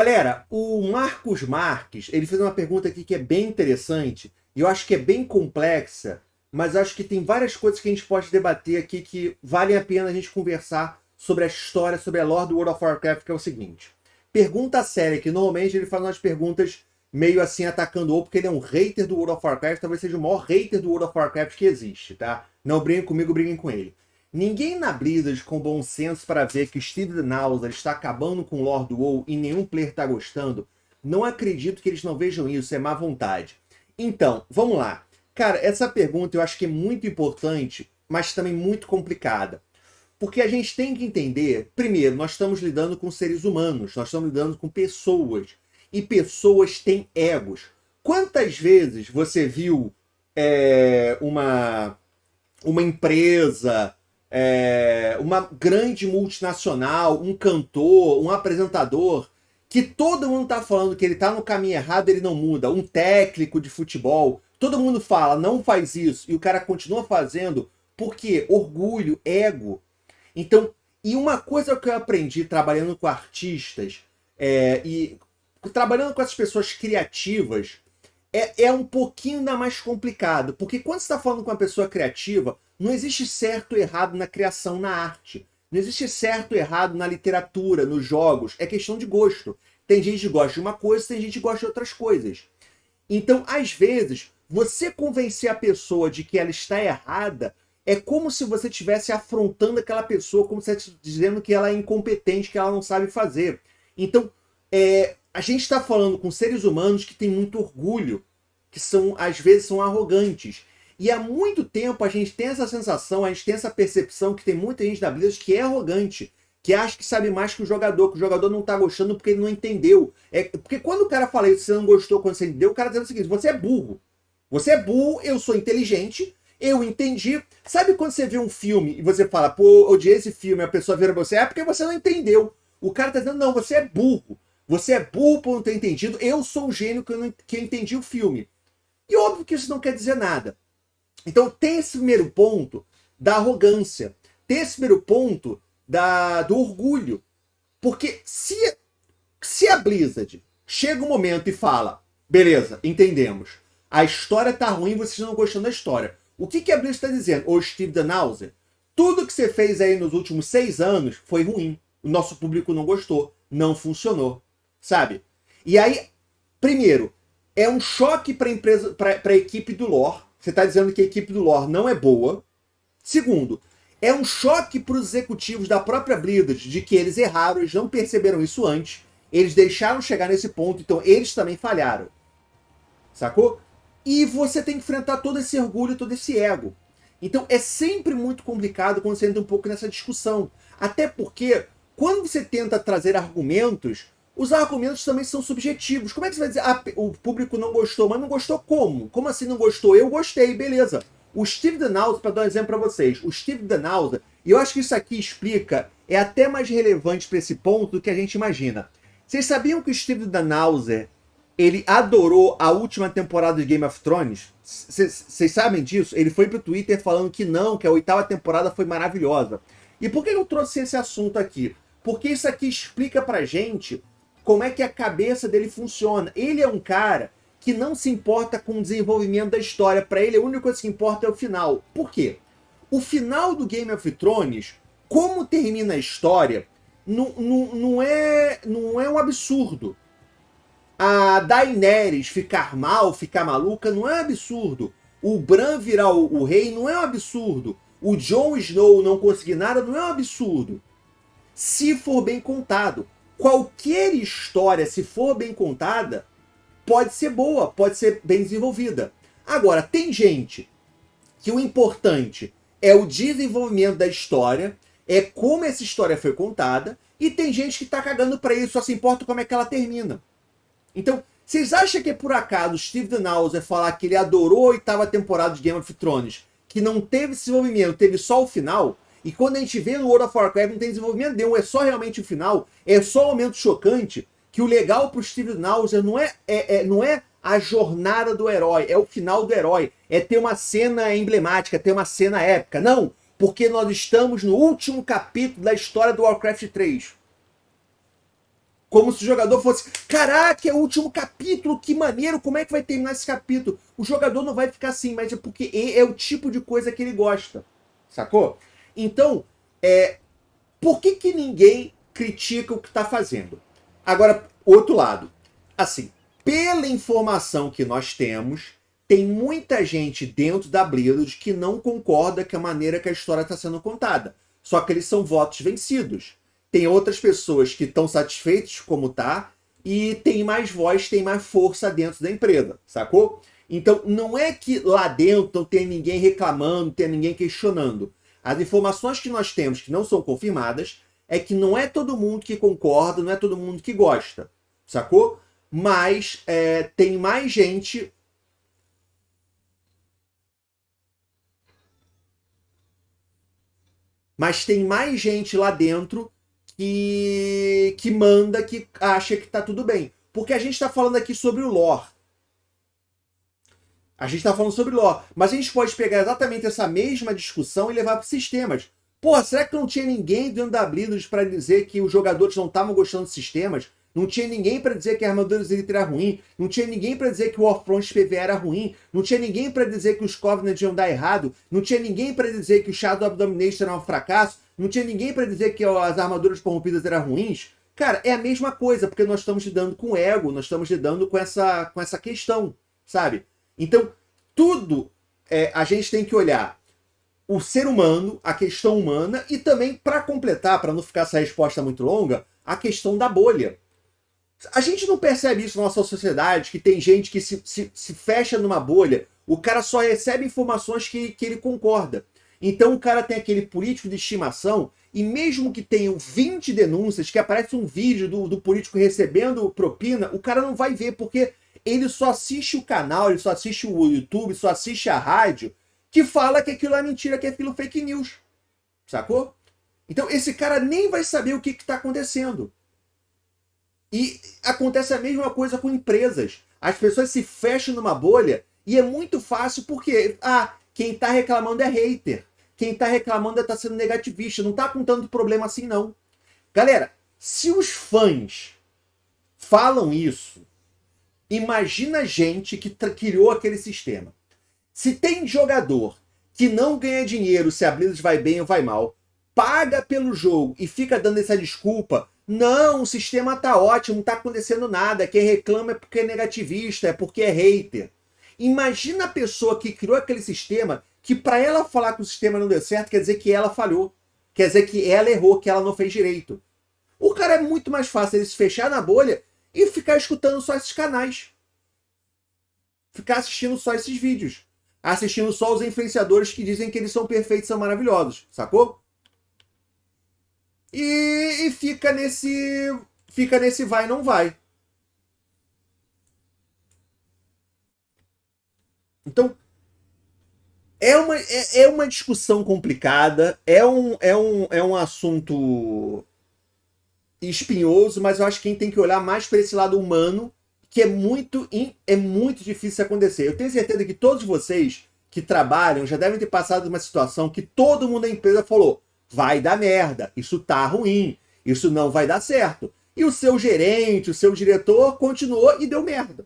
Galera, o Marcos Marques, ele fez uma pergunta aqui que é bem interessante, e eu acho que é bem complexa, mas acho que tem várias coisas que a gente pode debater aqui que valem a pena a gente conversar sobre a história, sobre a lore do World of Warcraft, que é o seguinte. Pergunta séria, que normalmente ele faz umas perguntas meio assim atacando o outro, porque ele é um hater do World of Warcraft, talvez seja o maior hater do World of Warcraft que existe, tá? Não briguem comigo, briguem com ele. Ninguém na Blizzard com bom senso para ver que o Steve Nauser está acabando com o lore do WoW e nenhum player está gostando, não acredito que eles não vejam isso, é má vontade. Então, vamos lá. Cara, essa pergunta eu acho que é muito importante, mas também muito complicada. Porque a gente tem que entender, primeiro, nós estamos lidando com seres humanos, nós estamos lidando com pessoas. E pessoas têm egos. Quantas vezes você viu uma empresa, uma grande multinacional, um cantor, um apresentador, que todo mundo tá falando que ele tá no caminho errado, ele não muda. Um técnico de futebol, todo mundo fala, não faz isso, e o cara continua fazendo, porque orgulho, ego. Então, e uma coisa que eu aprendi trabalhando com artistas, e trabalhando com essas pessoas criativas, é um pouquinho ainda mais complicado, porque quando você está falando com uma pessoa criativa, não existe certo ou errado na criação, na arte. Não existe certo ou errado na literatura, nos jogos. É questão de gosto. Tem gente que gosta de uma coisa, tem gente que gosta de outras coisas. Então, às vezes, você convencer a pessoa de que ela está errada é como se você estivesse afrontando aquela pessoa, como se estivesse dizendo que ela é incompetente, que ela não sabe fazer. Então, a gente está falando com seres humanos que têm muito orgulho, que são, às vezes, são arrogantes. E há muito tempo a gente tem essa sensação, a gente tem essa percepção que tem muita gente da Blizzard que é arrogante, que acha que sabe mais que o jogador não tá gostando porque ele não entendeu. Porque quando o cara fala isso, você não gostou quando você entendeu, o cara dizendo o seguinte, você é burro. Você é burro, eu sou inteligente, eu entendi. Sabe quando você vê um filme e você fala, pô, odiei esse filme, a pessoa vira você, porque você não entendeu. O cara tá dizendo, não, você é burro. Você é burro por não ter entendido, eu sou o gênio que eu entendi o filme. E óbvio que isso não quer dizer nada. Então tem esse primeiro ponto da arrogância, tem esse primeiro ponto do orgulho. Porque se a Blizzard chega um momento e fala, beleza, entendemos, a história tá ruim, vocês não gostando da história. O que a Blizzard está dizendo? Ô Steve Danhauser, tudo que você fez aí nos últimos 6 anos foi ruim. O nosso público não gostou, não funcionou, sabe? E aí, primeiro, é um choque para a equipe do lore. Você está dizendo que a equipe do lore não é boa. Segundo, é um choque para os executivos da própria Blizzard de que eles erraram, eles não perceberam isso antes. Eles deixaram chegar nesse ponto, então eles também falharam. Sacou? E você tem que enfrentar todo esse orgulho, todo esse ego. Então é sempre muito complicado quando você entra um pouco nessa discussão. Até porque, quando você tenta trazer argumentos, os argumentos também são subjetivos. Como é que você vai dizer, o público não gostou, mas não gostou como? Como assim não gostou? Eu gostei, beleza. O Steve Danhauser, para dar um exemplo para vocês, o Steve Danhauser, e eu acho que isso aqui explica, é até mais relevante para esse ponto do que a gente imagina. Vocês sabiam que o Steve Danhauser, ele adorou a última temporada de Game of Thrones? Vocês sabem disso? Ele foi pro Twitter falando que não, que a 8ª temporada foi maravilhosa. E por que eu trouxe esse assunto aqui? Porque isso aqui explica pra gente como é que a cabeça dele funciona. Ele é um cara que não se importa com o desenvolvimento da história. Para ele, a única coisa que importa é o final. Por quê? O final do Game of Thrones, como termina a história, não é um absurdo. A Daenerys ficar mal, ficar maluca, não é um absurdo. O Bran virar o rei não é um absurdo. O Jon Snow não conseguir nada não é um absurdo. Se for bem contado. Qualquer história, se for bem contada, pode ser boa, pode ser bem desenvolvida. Agora, tem gente que o importante é o desenvolvimento da história, é como essa história foi contada, e tem gente que tá cagando pra isso, só se importa como é que ela termina. Então, vocês acham que é por acaso o Steve Danhauser falar que ele adorou a 8ª temporada de Game of Thrones, que não teve desenvolvimento, teve só o final? E quando a gente vê no World of Warcraft não tem desenvolvimento nenhum, é só realmente o final, é só um momento chocante, que o legal pro Steve Danhauser não é a jornada do herói, é o final do herói, é ter uma cena emblemática, ter uma cena épica. Não, porque nós estamos no último capítulo da história do Warcraft 3. Como se o jogador fosse, caraca, é o último capítulo, que maneiro, como é que vai terminar esse capítulo? O jogador não vai ficar assim, mas é porque é o tipo de coisa que ele gosta, sacou? Então, por que ninguém critica o que está fazendo? Agora, outro lado, assim, pela informação que nós temos, tem muita gente dentro da Blizzard que não concorda com a maneira que a história está sendo contada. Só que eles são votos vencidos. Tem outras pessoas que estão satisfeitas como tá e tem mais voz, tem mais força dentro da empresa, sacou? Então, não é que lá dentro não tem ninguém reclamando, não tem ninguém questionando. As informações que nós temos que não são confirmadas é que não é todo mundo que concorda, não é todo mundo que gosta, sacou? Mas tem mais gente... Mas tem mais gente lá dentro que manda, que acha que tá tudo bem. Porque a gente tá falando aqui sobre o lore. A gente tá falando sobre lore. Mas a gente pode pegar exatamente essa mesma discussão e levar para sistemas. Pô, será que não tinha ninguém dentro da Blizzard para dizer que os jogadores não estavam gostando de sistemas? Não tinha ninguém para dizer que a armadura Elite era ruim? Não tinha ninguém para dizer que o Warfront PvE era ruim? Não tinha ninguém para dizer que os Covenant iam dar errado? Não tinha ninguém para dizer que o Shadow of Domination era um fracasso? Não tinha ninguém para dizer que as armaduras corrompidas eram ruins? Cara, é a mesma coisa, porque nós estamos lidando com ego, nós estamos lidando com essa questão, sabe? Então, tudo a gente tem que olhar o ser humano, a questão humana, e também, para completar, para não ficar essa resposta muito longa, a questão da bolha. A gente não percebe isso na nossa sociedade, que tem gente que se fecha numa bolha, o cara só recebe informações que ele concorda. Então o cara tem aquele político de estimação, e mesmo que tenham 20 denúncias, que aparece um vídeo do político recebendo propina, o cara não vai ver, porque ele só assiste o canal, ele só assiste o YouTube, só assiste a rádio, que fala que aquilo é mentira, que aquilo é fake news. Sacou? Então esse cara nem vai saber o que está acontecendo. E acontece a mesma coisa com empresas. As pessoas se fecham numa bolha e é muito fácil porque quem está reclamando é hater. Quem está reclamando está sendo negativista. Não está com tanto problema assim, não. Galera, se os fãs falam isso, imagina a gente que criou aquele sistema. Se tem jogador que não ganha dinheiro se a Blizzard vai bem ou vai mal, paga pelo jogo e fica dando essa desculpa, não, o sistema tá ótimo, não tá acontecendo nada, quem reclama é porque é negativista, é porque é hater. Imagina a pessoa que criou aquele sistema, que para ela falar que o sistema não deu certo, quer dizer que ela falhou, quer dizer que ela errou, que ela não fez direito. O cara é muito mais fácil ele se fechar na bolha e ficar escutando só esses canais. Ficar assistindo só esses vídeos. Assistindo só os influenciadores que dizem que eles são perfeitos, são maravilhosos, sacou? E fica nesse vai não vai. Então é uma discussão complicada, é um assunto espinhoso, mas eu acho que quem tem que olhar mais para esse lado humano, que é muito difícil acontecer. Eu tenho certeza que todos vocês que trabalham já devem ter passado uma situação que todo mundo da empresa falou: vai dar merda, isso tá ruim, isso não vai dar certo. E o seu gerente, o seu diretor continuou e deu merda.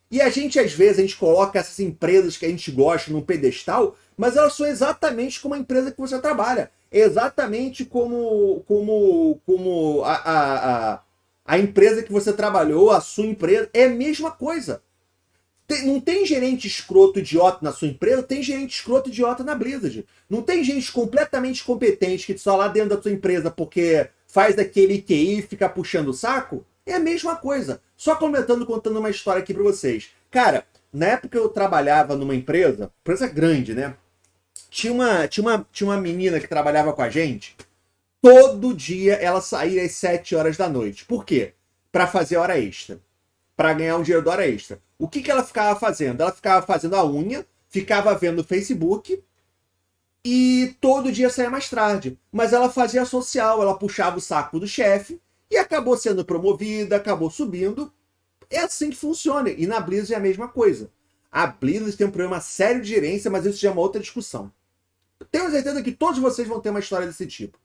E a gente, às vezes, a gente coloca essas empresas que a gente gosta num pedestal, mas elas são exatamente como a empresa que você trabalha. Exatamente como a empresa que você trabalhou, a sua empresa, é a mesma coisa. Não tem gerente escroto idiota na sua empresa, tem gerente escroto idiota na Blizzard. Não tem gente completamente competente que só lá dentro da sua empresa porque faz aquele QI e fica puxando o saco. É a mesma coisa. Só contando uma história aqui pra vocês. Cara, na época que eu trabalhava numa empresa grande, né? Tinha uma menina que trabalhava com a gente. Todo dia ela saía às 7 horas da noite. Por quê? Pra fazer hora extra. Pra ganhar um dinheiro da hora extra. O que ela ficava fazendo? Ela ficava fazendo a unha, ficava vendo o Facebook e todo dia saía mais tarde. Mas ela fazia social, ela puxava o saco do chefe e acabou sendo promovida, acabou subindo. É assim que funciona. E na Blizzard é a mesma coisa. A Blizzard tem um problema sério de gerência, mas isso já é uma outra discussão. Tenho certeza que todos vocês vão ter uma história desse tipo.